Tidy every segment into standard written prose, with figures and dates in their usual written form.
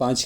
5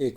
1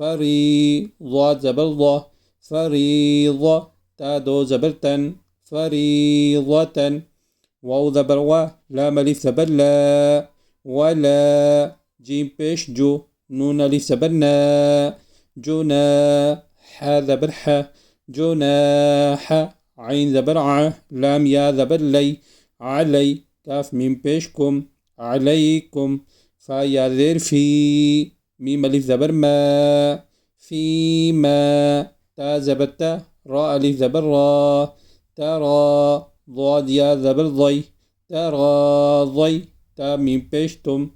ضاد زبر ضا فريضة تا دو زبر تن فريضة واو زبر وا لام ألف زبر لا ولا جيم بيش جو نون ألف زبر نا جنا حا زبر حا جناح عين زبر ع لام يا زبر لي علي كاف ميم بيشكم عليكم فا يا ذير في ميم ألف زبر ما فيما تا زبر تا را ألف زبر را ترى ضاد يا زبر ضي تراضي تا ميم بيشتم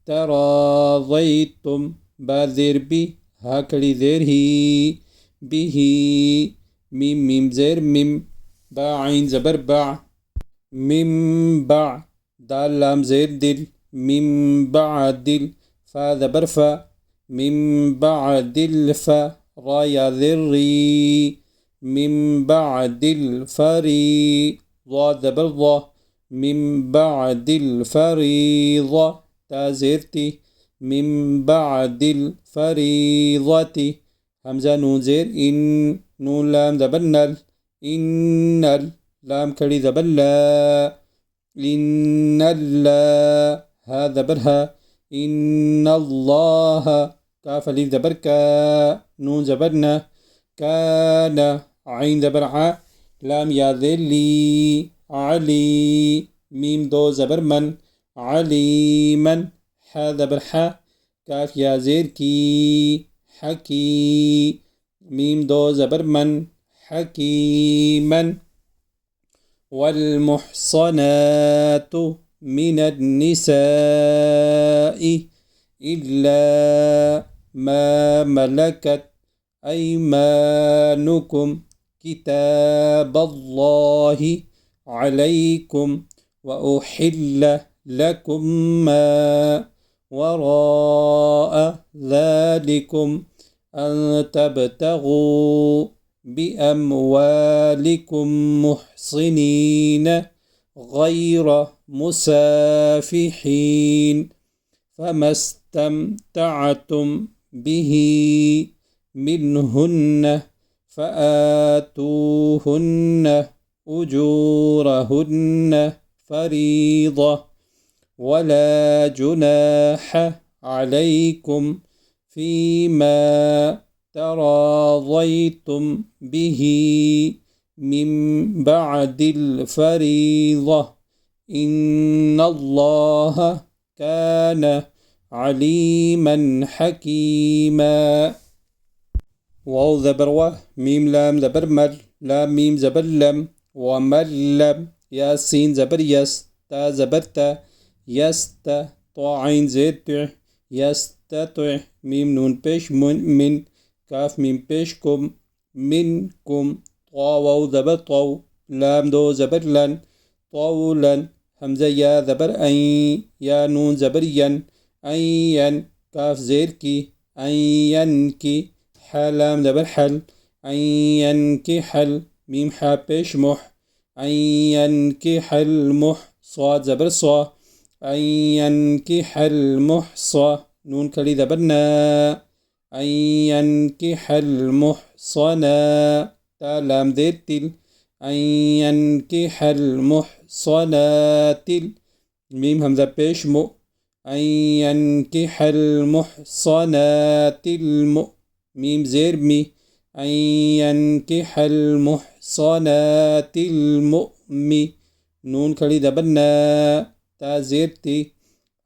تراضيتم با ذير بي هاكلي ذير هي به ميم ميم زير ميم با عين زبر باع ميم باع دال لام زير دل ميم بعدل فا زبر فا ميم بعد الفا را يا ذري ميم بعد الفري ضاد زبر ضا ميم بعد الفريضة تا زيرتي ميم بعد الفريضة همزة نون زير إن نون لام زبر نل إن لام كري زبر لا إن الله هذا برها إن الله كاف ألف زبر كا نون زبرنا كان عين زبر ع لام يا ذلي علي ميم دو زبر من عليما حا زبر حا كاف يا زير كي حكي ميم دو زبر من حكيما والمحصنات من النساء إلا ما ملكت أيمانكم كتاب الله عليكم وأحل لكم ما وراء ذلكم أن تبتغوا بأموالكم محصنين غير مسافحين فما استمتعتم به منهن فآتوهن أجورهن فريضة ولا جناح عليكم فيما تراضيتم به من بعد الفريضة إن الله كان عليما حكيما واو زبر و ميم لام زبر مر لام ميم زبر لم وملم ياسين زبر يس تا زبر تا يست طا عين زير تع يستطع ميم نون بيش من كاف ميم بيشكم منكم طا واو زبر طو لام دو زبر لن طولا همزة يا زبر أي يا نون زبر ين أين كاف زير كي أينكي حلام زبر حل أينكي حل ميم حا بيش مح أينكي حل مح صاد زبر صا أينكي حل محصى نون كلي زبرنا أينكي حل محصنا تا لام ذير تل أينكي حل محصنات ميم همزة بيش مؤ أينكح المحصنات ميم زير مي أينكح المحصنات المؤمي نون كلي دبنا تا زيرتي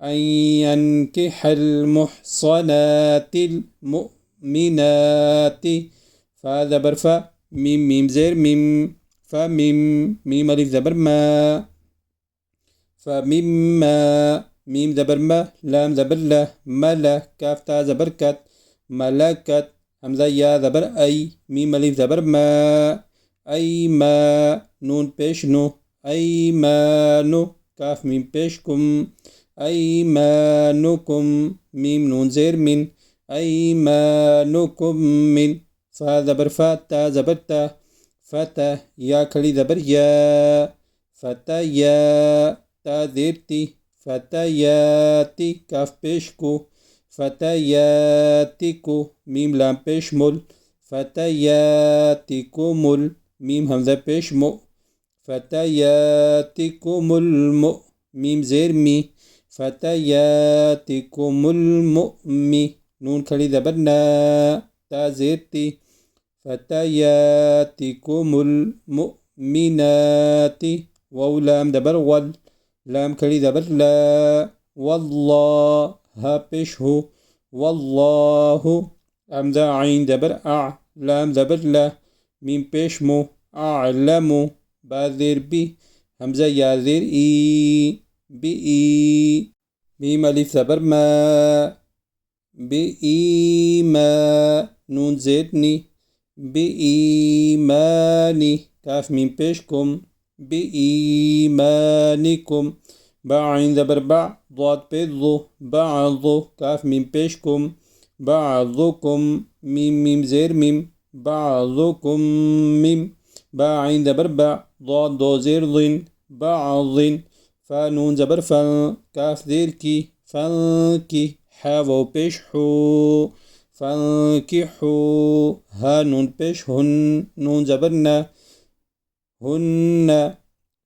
أينكح المحصنات المؤمنات فهذا برفا ميم ميم زير ميم فميم ميم ألف زبر ما فمما ميم زبر ما لام زبر لا ملا كاف تا زبر كت ملكت همزة يا زبر أي ميم ألف زبر ما أي ما نون بيش نو أي ما نو كاف ميم بيشكم أيمانكم ميم نون زير من أيمانكم من فا زبر فا تا زبر تا فتا يا كلي زبر يا فتيا تا زيرتي فتياتي كاف بيشكو فتياتكو ميم لام بيشمل فتياتكم ميم همزة بيشمو فتياتكم ميم زير مي فتياتكم المؤمي نون كلي دبرنا تا زيرتي فتياتكم المؤمنات واو لام دبر ول لام كلي دبر لا والله ها بشه والله همزة عين دبر لام دبر لا ميم بيشمو أعلمو باذير بي همزة ياذير إي بإي ميم ألف دبر ما بإيما نون زيدني بإيماني كاف ميم بيشكم بإيمانكم بعين دبر ضاد بيضو بعضو كاف ميم بيشكم بعضكم ميم زير ميم بعضكم ميم بعين دبر ضاد دو زير ضين بعض فنون زبر فن كاف ذيركي فنكي حاو بيشحو فانكحوا ها نون بيش هن نون زبرنا هن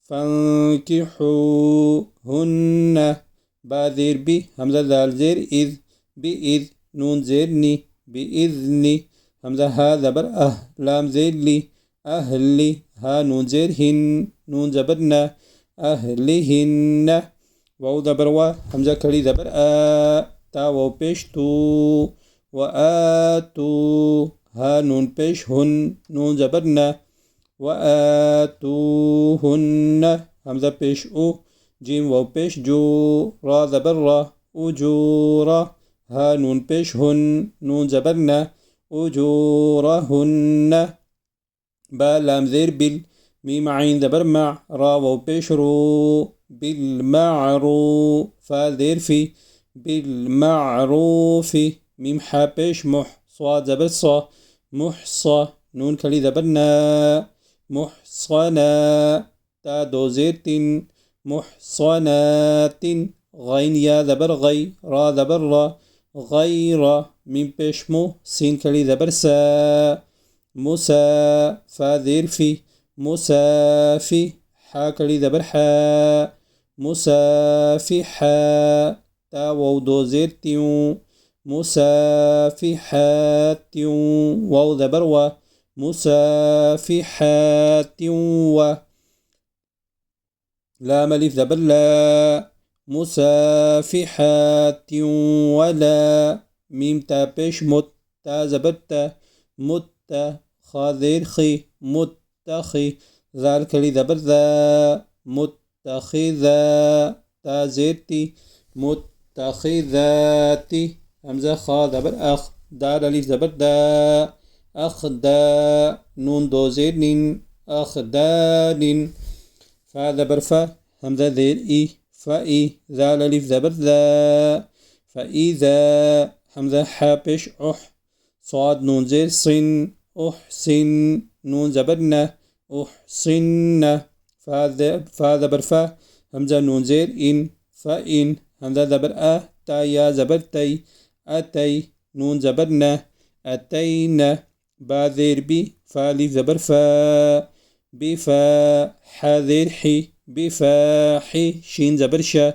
فانكحوا هن باذير بي همزة ذال زير إذ بإذ نون زيرني بإذني همزة ها زبر لام زير لي أهلي ها نون زير هن نون زبرنا أهلهن واو زبر و همزة كلي زبر تا واو بيش تو وآتوا ها نون بيش هن نون زبرنا وآتوهن همزة بيش أو جيم واو بيش جو را زبر أجورا ها نون بيش هن نون زبرنا أجورهن با لام زير بال ميم عين زبر مع را واو بيش رو بالمعروف فا زير في بالمعروف ميم حا بيش مح صاد زبر صا محصى نون كلي زبرنا محصنا تا دو زيرتين محصنات غين يا زبر غي را زبر را غير ميم بيش مو سين كلي زبر سا مسا فا ذير في مسافي حا كلي زبر حا مسافحا تا واو دو زيرتين مسافحات واو زبر و مسافحات و لام ألف زبر لا مسافحات ولا ميم تا بيش مت تا زبر تا مت خا ذير خي متخي ذال كلي زبر ذا متخذا تا زيرتي متخذاتي همزة خا زبر أخ دال ألف زبر دا أخدا نون دو زير نين أخدان فا زبر فا همزة ذير إي فإي ذال ألف زبر ذا فإذا همزة حابش أح صاد نون زير صن أحسن نون زبرنا أحسن فا زبر فا همزة نون زير إن فإن همزة زبر تا يا زبر تي أتي نون زبرنا أتينا با ذير بي فالف زبر فا بفا حذير حي بفاحي شين زبر شا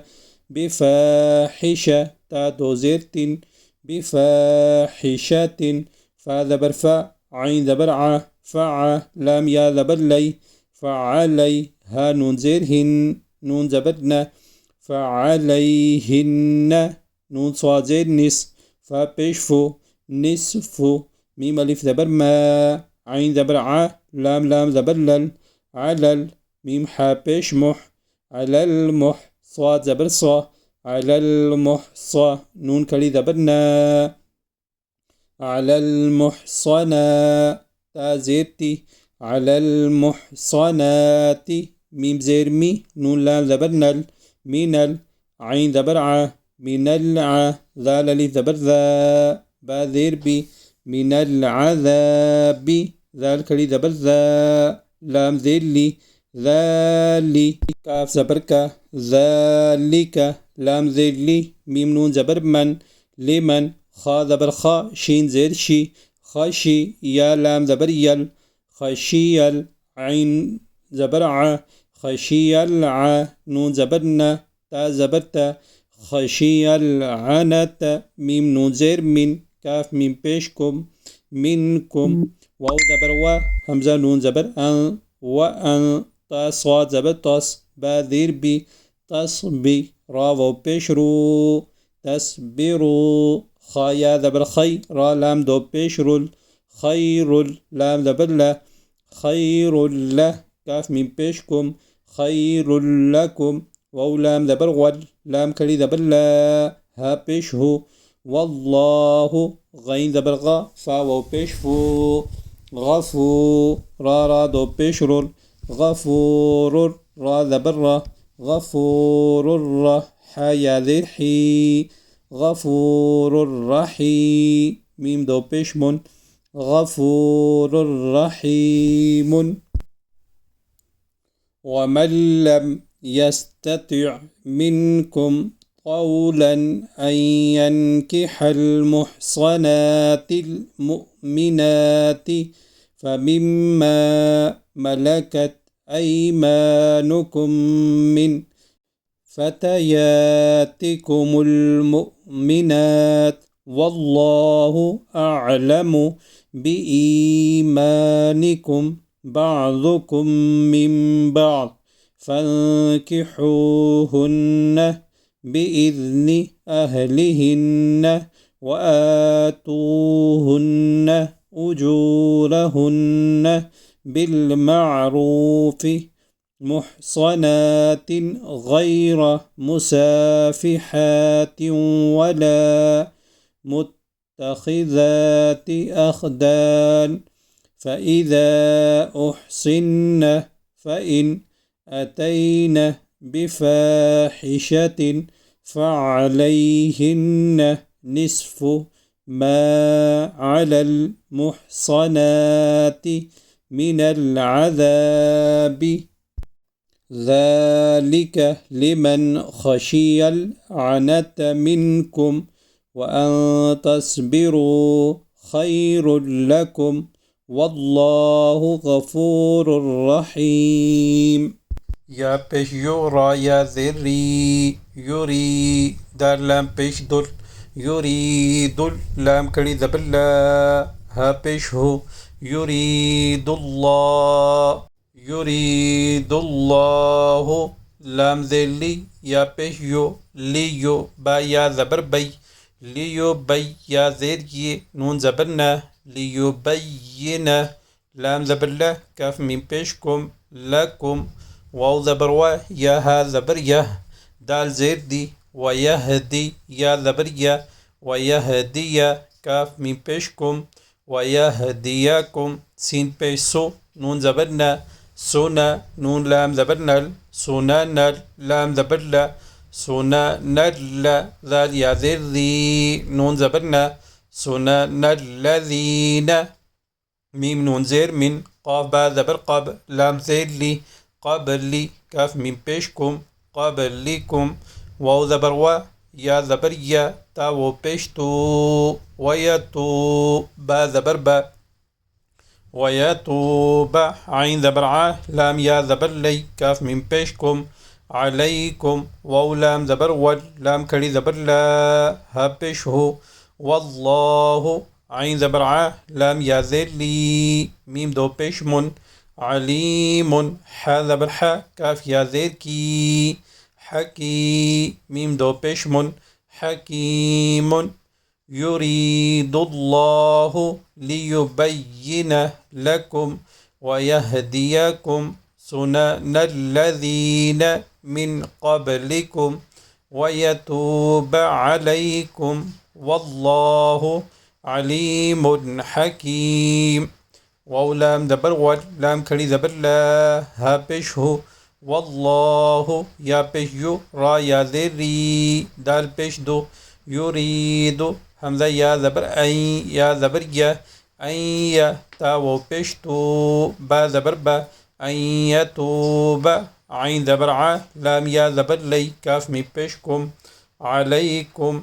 بفاحشة تا دو زيرتين بفاحشة فا زبر فا عين زبر ع فع لام يا زبر لي فعلي ها نون زيرهن نون زبرنا فعليهن نون صاد زير نس فا بيشفو نصفو ميم ألف زبر ما عين زبر ع لام زبر لل علل ميم حا بيش مح على المح صاد زبر صا على المحصى نون كلي زبرنا على المحصنا تا زيرتي على المحصنات ميم زير مي نون لام زبرنا من عين زبر ع من الع ذال ألف زبر ذا با ذير بي من العذاب ذال كلي زبر ذا لام ذير لي ذالي كاف زبر كا ذلك لام ذير لي ميم نون زبر من لمن خا زبر خا شين زير شي خشي يا لام زبر يل خشي العين زبر ع خشي الع نون زبرنا تا زبرتا خشي العنت ميم نون زير من كاف ميم بيشكم منكم واو زبر و همزة نون زبر أن وأن تا صاد زبر تص با ذير بي تصبي را واو بيشرو تصبروا خا يا زبر خي را لام دو بيشرل خير لام زبر لا خير له كاف من بيشكم خير لكم واو لام زبر ول لام كلي زبر لا ها بيشه والله غين زبر غا فا واو بيشفو غفو را دو بيشرل غفور را زبر را غفور را حا يا ذير حي غفور رحيم ميم دو بيشمون غفور رحيم ومن لم يستطع منكم قولا أن ينكح المحصنات المؤمنات فمما ملكت أيمانكم من فتياتكم المؤمنات والله أعلم بإيمانكم بعضكم من بعض فانكحوهن بإذن أهلهن وآتوهن أجورهن بالمعروف محصنات غير مسافحات ولا متخذات أخدان فإذا أحصن فإن أتين بفاحشة فعليهن نصف ما على المحصنات من العذاب ذلك لمن خشي العنة منكم وأن تصبروا خير لكم والله غفور رحيم يا بيش يورا يا ذري يري دار لام بيش دل يريد لام كري ذبلا ها بيش هو يريد الله يريد الله لام ذلي يا بيش يو ليو با يا زبر بي ليو بي يا ذري نون زبرنا ليبين لام زبر لا كاف من بيشكم لكم واو زبر و يا ها زبر يه دال زير دي ويهدي يا زبر يا ويهدي كاف من بيشكم ويهديكم سين بيسو نون زبرنا سونا نون لام زبرنا سونا نل لام زبر لا سونا نل ذال يا زير ذي نون زبرنا سنن الذين ميم نون زير من قاف با زبر قب لام زير لي قبلي كاف من بيشكم قبلكم واو زبر و يا زبر يا تا و بيشتو ويتو با زبر با ويتوب عين زبر ع لام يا زبر لي كاف من بيشكم عليكم واو لام زبر ول لام كري زبر لا ها بيشه والله عين زبر ع لام يا ذلي ميم دو بيشمن عليم حا زبر ح كاف يا ذلكي حكي ميم دو بيشمن حكيم يريد الله ليبين لكم ويهديكم سنن الذين من قبلكم ويتوب عليكم والله عليم حكيم واو لام زبر ول لام كري زبر لا ها بيشه والله يا بيشو را يا ذري دال بيش دو يريد همزة يا زبر أي يا زبر يا أي يا تا و بيشتو با زبر با أن يتوب عين زبر ع لام يا زبر لي كاف مي بيشكم عليكم